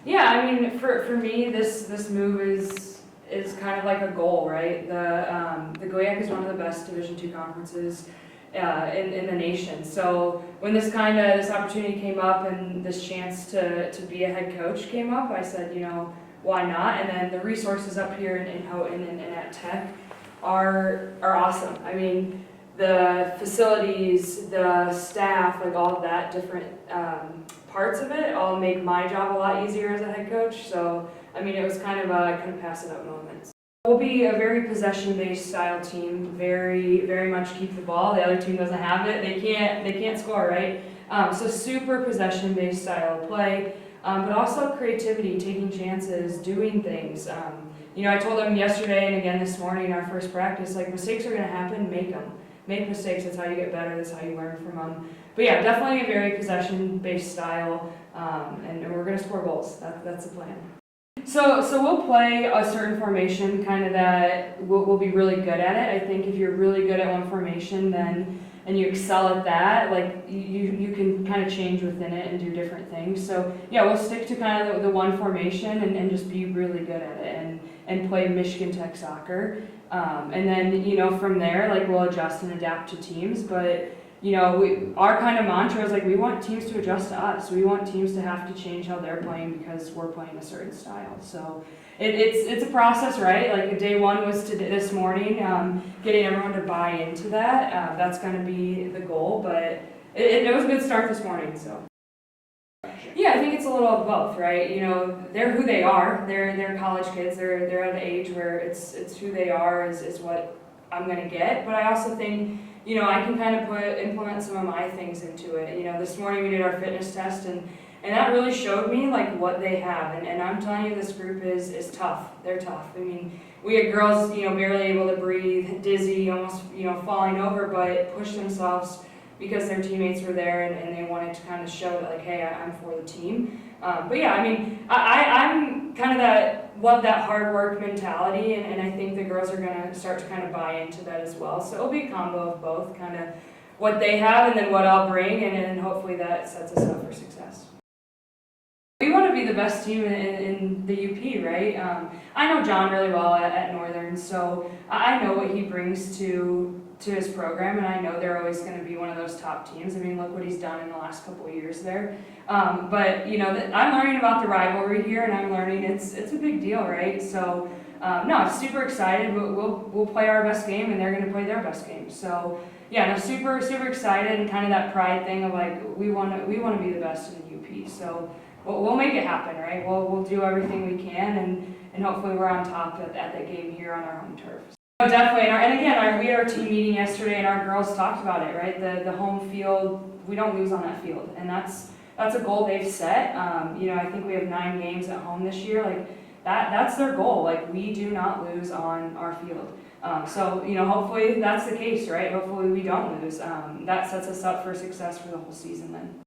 Yeah, I mean, for me, this move is kind of like a goal, right? The GOYAC is one of the best Division II conferences in the nation. So when this opportunity came up and this chance to be a head coach came up, I said, why not? And then the resources up here in Houghton and at Tech are awesome. I mean, the facilities, the staff, like all of that different parts of it all make my job a lot easier as a head coach. So, I mean, it was kind of a pass it up moment. We'll be a very possession-based style team, very much keep the ball. The other team doesn't have it. They can't score, right? So super possession-based style of play, but also creativity, taking chances, doing things. I told them yesterday and again this morning in our first practice, like mistakes are going to happen, make them. Make mistakes, that's how you get better, that's how you learn from them. But yeah, definitely a very possession-based style, and we're going to score goals. That's the plan. So we'll play a certain formation kind of that we'll be really good at it. I think if you're really good at one formation then and you excel at that, like you can kind of change within it and do different things. So yeah, we'll stick to kind of the one formation and just be really good at it and play Michigan Tech soccer. And then, from there, like we'll adjust and adapt to teams, but our kind of mantra is like we want teams to adjust to us. We want teams to have to change how they're playing because we're playing a certain style. So it's a process, right? Like day one was this morning, getting everyone to buy into that. That's going to be the goal, but it was a good start this morning. So yeah, I think it's a little of both, right? They're who they are. They're college kids. They're at an age where it's who they are is what I'm going to get. But I also think I can kind of implement some of my things into it. This morning we did our fitness test and that really showed me like what they have. And I'm telling you, this group is tough. They're tough. I mean, we had girls, barely able to breathe, dizzy, almost, falling over, but pushed themselves because their teammates were there and they wanted to kind of show that like, hey, I'm for the team. But yeah, I mean, I'm kind of love that hard work mentality, and I think the girls are going to start to kind of buy into that as well. So it'll be a combo of both, kind of what they have and then what I'll bring, and hopefully that sets us up for success. We want to be the best team in the UP, right? I know John really well at Northern, so I know what he brings to his program, and I know they're always going to be one of those top teams. I mean, look what he's done in the last couple of years there. But I'm learning about the rivalry here, and I'm learning it's a big deal, right? So no, I'm super excited. We'll play our best game, and they're going to play their best game. So yeah, no, super excited, and kind of that pride thing of like we want to be the best in the UP. So we'll make it happen, right? We'll do everything we can, and hopefully we're on top at that game here on our home turf. Definitely, and again, we had our team meeting yesterday, and our girls talked about it, right? The home field, we don't lose on that field, and that's a goal they've set. I think we have 9 games at home this year. Like that's their goal. Like we do not lose on our field. So hopefully that's the case, right? Hopefully we don't lose. That sets us up for success for the whole season then.